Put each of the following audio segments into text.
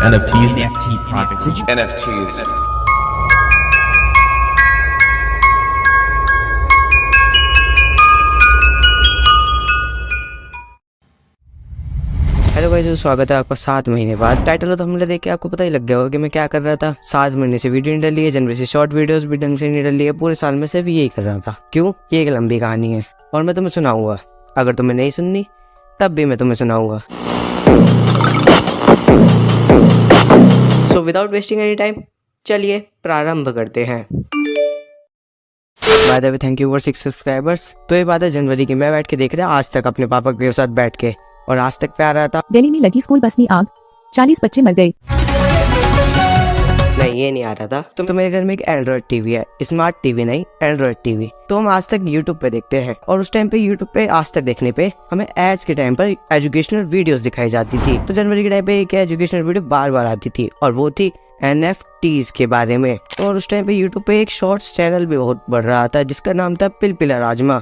NFTs, NFT project. NFTs. Hello guys, स्वागत है आपका 7 महीने बाद। टाइटल तो हमने देख के आपको पता ही लग गया होगा कि मैं क्या कर रहा था। 7 महीने से वीडियो नहीं डली है, जनवरी से शॉर्ट वीडियोस भी ढंग से नहीं डली है, पूरे साल में सिर्फ यही कर रहा था। क्यों? ये एक लंबी कहानी है और मैं तुम्हें सुनाऊंगा। अगर तुम्हें नहीं सुननी तब भी मैं तुम्हें सुनाऊंगा। So without wasting any time, चलिए प्रारंभ करते हैं। By the way, thank you for 6 subscribers. तो ये बात है जनवरी की। मैं बैठ के देख रहा आज तक अपने पापा के साथ बैठ के, और आज तक पे आ रहा था। दिल्ली में लगी स्कूल बस में आग, 40 बच्चे मर गए। नहीं, ये नहीं आ रहा था। तो मेरे घर में एक एंड्रॉइड टीवी है, स्मार्ट टीवी नहीं, एंड्रॉइड टीवी। तो हम आज तक यूट्यूब पे देखते हैं, और उस टाइम पे यूट्यूब पे आज तक देखने पे हमें एड्स के टाइम पर एजुकेशनल वीडियोस दिखाई जाती थी। तो जनवरी के टाइम पे एक एजुकेशनल वीडियो बार बार आती थी, और वो थी NFTs के बारे में। और उस टाइम पे यूट्यूब पे एक शॉर्ट्स चैनल भी बहुत बढ़ रहा था जिसका नाम था पिलपिला राजमा,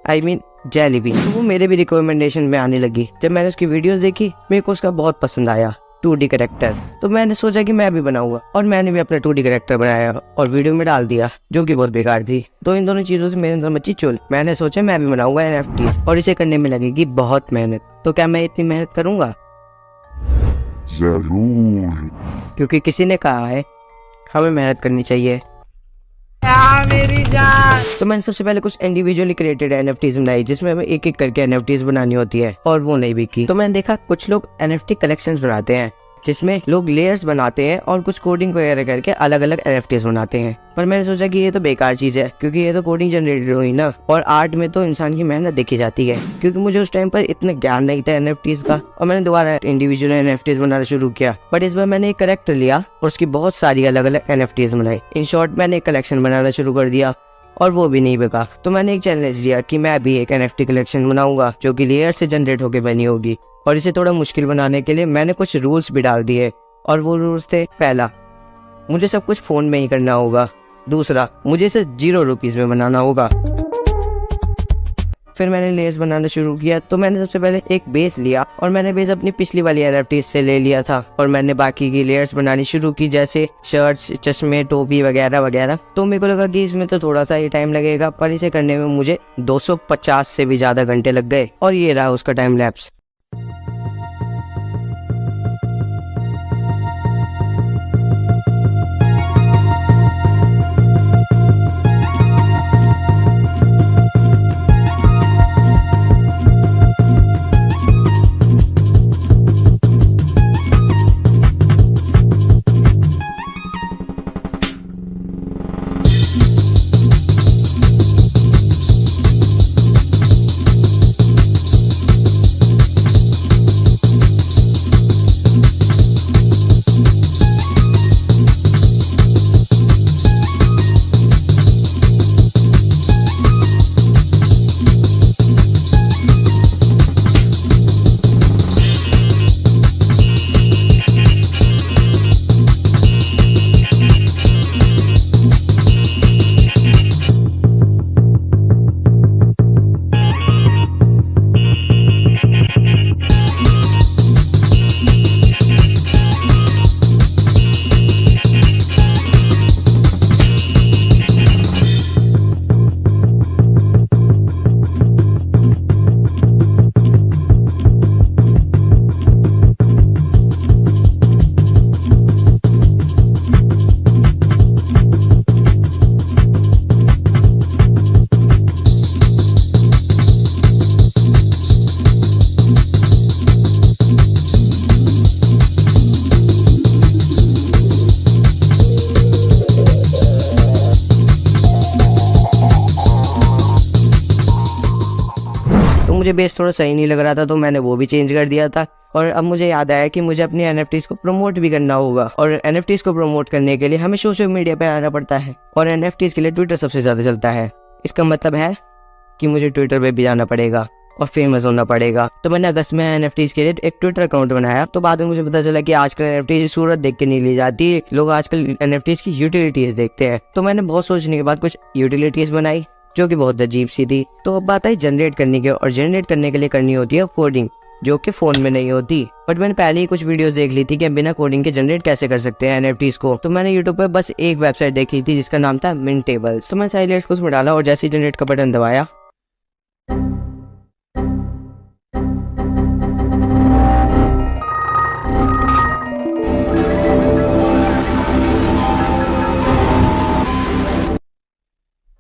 I mean जेलीबीन। तो वो मेरे भी रिकमेंडेशन में आने लगी। जब मैंने उसकी वीडियोस देखी, मेरे को उसका बहुत पसंद आया 2D कैरेक्टर। तो मैंने सोचा कि मैं भी बनाऊंगा, और मैंने भी अपना 2D कैरेक्टर बनाया और वीडियो में डाल दिया, जो कि बहुत बेकार थी। तो इन दोनों चीजों से मेरे अंदर मची चुल। मैंने सोचा मैं भी बनाऊंगा NFTs, और इसे करने में लगेगी बहुत मेहनत। तो क्या मैं इतनी मेहनत करूंगा? जरूर। क्योंकि किसी ने कहा है हमें मेहनत करनी चाहिए। तो मैंने सबसे पहले कुछ इंडिविजुअली क्रिएटेड NFTs बनाई, जिसमें हमें एक एक करके NFTs बनानी होती है, और वो नहीं बिकी। तो मैंने देखा कुछ लोग NFT कलेक्शंस बनाते हैं, जिसमें लोग लेयर्स बनाते हैं और कुछ कोडिंग वगैरह करके अलग अलग NFTs बनाते हैं। पर मैंने सोचा कि ये तो बेकार चीज है, क्योंकि ये तो कोडिंग जनरेटेड हुई ना, और आर्ट में तो इंसान की मेहनत देखी जाती है। क्योंकि मुझे उस टाइम पर इतना ज्ञान नहीं था NFTs का, और मैंने दोबारा इंडिविजुअल NFTs बनाना शुरू किया। बट इस बार मैंने एक कैरेक्टर लिया और उसकी बहुत सारी अलग अलग NFTs बनाई। इन शॉर्ट, मैंने एक कलेक्शन बनाना शुरू कर दिया, और वो भी नहीं बिका। तो मैंने एक चैलेंज लिया कि मैं भी एक NFT कलेक्शन बनाऊंगा जो कि लेयर से जनरेट होकर बनी होगी। और इसे थोड़ा मुश्किल बनाने के लिए मैंने कुछ रूल्स भी डाल दिए, और वो रूल्स थे: पहला, मुझे सब कुछ फोन में ही करना होगा। दूसरा, मुझे इसे 0 रुपीज में बनाना होगा। फिर मैंने लेयर्स बनाना शुरू किया। तो मैंने सबसे पहले एक बेस लिया, और मैंने बेस अपनी पिछली वाली NFTs से ले लिया था, और मैंने बाकी की लेयर्स बनानी शुरू की, जैसे शर्ट्स, चश्मे, टोपी वगैरह वगैरह। तो मेरे को लगा कि इसमें तो थोड़ा सा ही टाइम लगेगा, पर इसे करने में मुझे 250 से भी ज्यादा घंटे लग गए, और ये रहा उसका टाइम लैप्स। मुझे बेस थोड़ा सही नहीं लग रहा था, तो मैंने वो भी चेंज कर दिया था। और अब मुझे याद आया कि मुझे अपनी NFTs को प्रमोट भी करना होगा, और NFTs को प्रमोट करने के लिए हमें सोशल मीडिया पे आना पड़ता है, और NFTs के लिए ट्विटर सबसे ज़्यादा चलता है। इसका मतलब है कि मुझे ट्विटर पे भी जाना पड़ेगा और फेमस होना पड़ेगा। तो मैंने अगस्त में NFTs के लिए एक ट्विटर अकाउंट बनाया। तो बाद में मुझे पता चला कि आजकल NFTs की सूरत देख के नहीं ली जाती, लोग आजकल NFTs की यूटिलिटीज देखते हैं। तो मैंने बहुत सोचने के बाद कुछ यूटिलिटीज बनाई जो कि बहुत अजीब सी थी। तो अब बात आई जनरेट करने की, और जनरेट करने के लिए करनी होती है कोडिंग। जो कि फोन में नहीं होती। बट मैंने पहले ही कुछ वीडियोस देख ली थी कि बिना कोडिंग के जनरेट कैसे कर सकते हैं NFTs को। तो मैंने यूट्यूब पे बस एक वेबसाइट देखी थी जिसका नाम था Mintables। तो मैं साइलेंस को उसमें डाला और जैसे ही जनरेट का बटन दबाया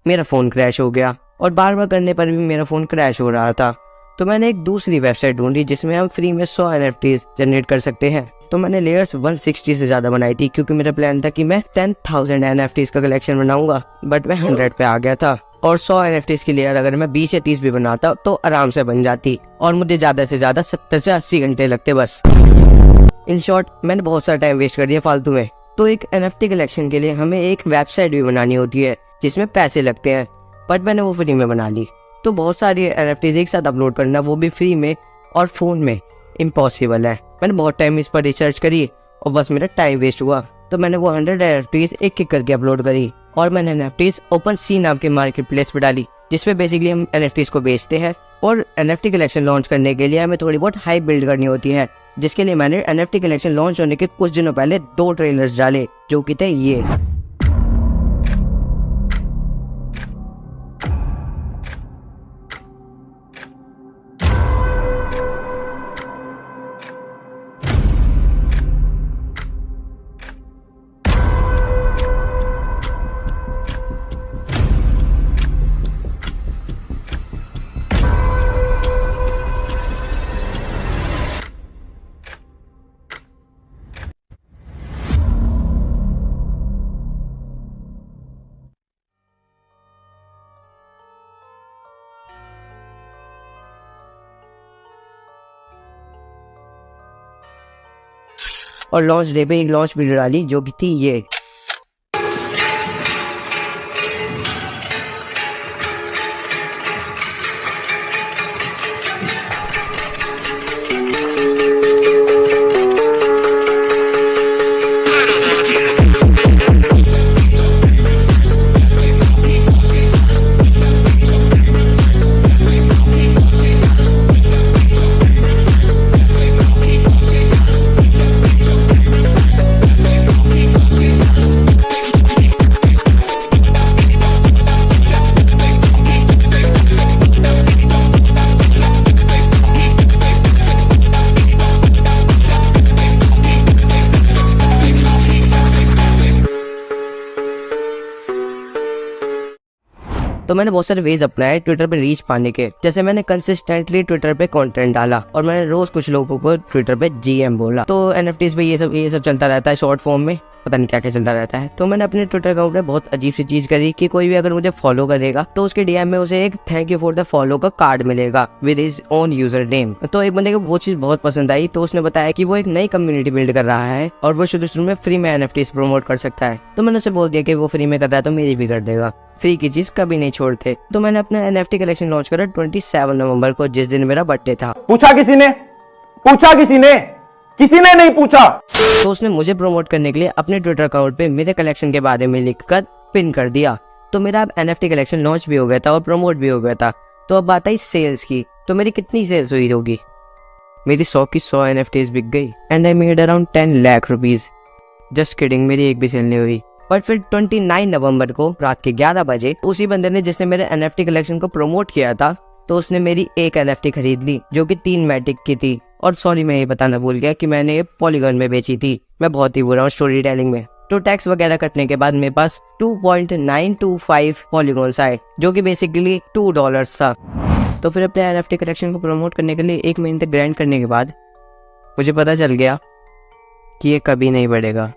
मेरा फ़ोन क्रैश हो गया और बार बार करने पर भी मेरा फ़ोन क्रैश हो रहा था। तो मैंने एक दूसरी वेबसाइट ढूंढी जिसमें हम फ्री में 100 NFTs जनरेट कर सकते हैं। तो मैंने लेयर्स 160 से ज़्यादा बनाई थी क्योंकि मेरा प्लान था कि मैं 10,000 NFTs का कलेक्शन बनाऊंगा, बट मैं 100 पे आ गया था। और 100 NFTs की लेयर अगर मैं 20 या 30 भी बनाता तो आराम से बन जाती और मुझे ज़्यादा से ज़्यादा 70 से 80 घंटे लगते बस। इन शॉर्ट मैंने बहुत सारा टाइम वेस्ट कर दिया फालतू में। तो एक NFT कलेक्शन के लिए हमें एक वेबसाइट भी बनानी होती है जिसमें पैसे लगते हैं, बट मैंने वो फ्री में बना ली। तो बहुत सारी NFTs एक साथ अपलोड करना, वो भी फ्री में और फ़ोन में, इम्पॉसिबल है। मैंने बहुत टाइम इस पर रिसर्च करी और बस मेरा टाइम वेस्ट हुआ। तो मैंने वो 100 NFTs एक एक करके अपलोड करी और मैंने NFTs OpenSea नाम के मार्केट प्लेस पर डाली जिसमें बेसिकली हम NFTs को बेचते हैं। और NFT कलेक्शन लॉन्च करने के लिए हमें थोड़ी बहुत हाइप बिल्ड करनी होती है, जिसके लिए मैंने NFT कलेक्शन लॉन्च होने के कुछ दिनों पहले 2 ट्रेलर्स डाले जो कि थे ये। और लॉन्च डे पे एक लॉन्च वीडियो डाली जो कि थी ये। तो मैंने बहुत सारे वेज अपनाए ट्विटर पे रीच पाने के। जैसे मैंने कंसिस्टेंटली ट्विटर पे कंटेंट डाला और मैंने रोज कुछ लोगों को ट्विटर पे GM बोला। तो NFTs पे ये सब चलता रहता है शॉर्ट फॉर्म में, पता नहीं क्या क्या चलता रहता है। तो मैंने अपने ट्विटर अकाउंट में बहुत अजीब सी चीज करी कि कोई भी अगर मुझे फॉलो करेगा तो उसके DM में उसे एक thank you for the follow का कार्ड मिलेगा with his own user name. तो एक बंदे को वो चीज बहुत पसंद आई, तो उसने बताया कि वो एक नई कम्युनिटी बिल्ड कर रहा है और वो शुरू में फ्री में NFTs प्रमोट कर सकता है। तो मैंने उसे बोल दिया कि वो फ्री में कर रहा है तो मेरी भी कर देगा, फ्री की चीज कभी नहीं छोड़ते। तो मैंने अपना NFT कलेक्शन लॉन्च करा 27 नवंबर को, जिस दिन मेरा बर्थडे था। पूछा किसी ने नहीं पूछा। तो उसने मुझे प्रमोट करने के लिए अपने ट्विटर अकाउंट पे मेरे कलेक्शन के बारे में लिखकर पिन कर दिया। तो मेरा अब NFT कलेक्शन लॉन्च भी हो गया था और प्रमोट भी हो गया था। तो अब बात आई सेल्स की। तो मेरी कितनी सेल्स हुई होगी? मेरी 100 की 100 NFTs बिक गई and I made around 10 lakh rupees. Just kidding, मेरी एक भी सेल नहीं हुई। बट फिर 29 नवंबर को रात के 11 बजे उसी बंदे ने जिसने मेरे NFT कलेक्शन को प्रमोट किया था, तो उसने मेरी एक NFT खरीद ली जो कि 3 मैटिक की थी। और सॉरी, मैं ये बताना भूल गया कि मैंने ये पॉलीगॉन में बेची थी। मैं बहुत ही बुरा हूँ स्टोरी टेलिंग में। तो टैक्स वगैरह कटने के बाद मेरे पास 2.925 पॉलीगॉन्स आए जो कि बेसिकली $2 था। तो फिर अपने NFT कलेक्शन को प्रमोट करने के लिए 1 महीने तक ग्राइंड करने के बाद मुझे पता चल गया कि ये कभी नहीं बढ़ेगा।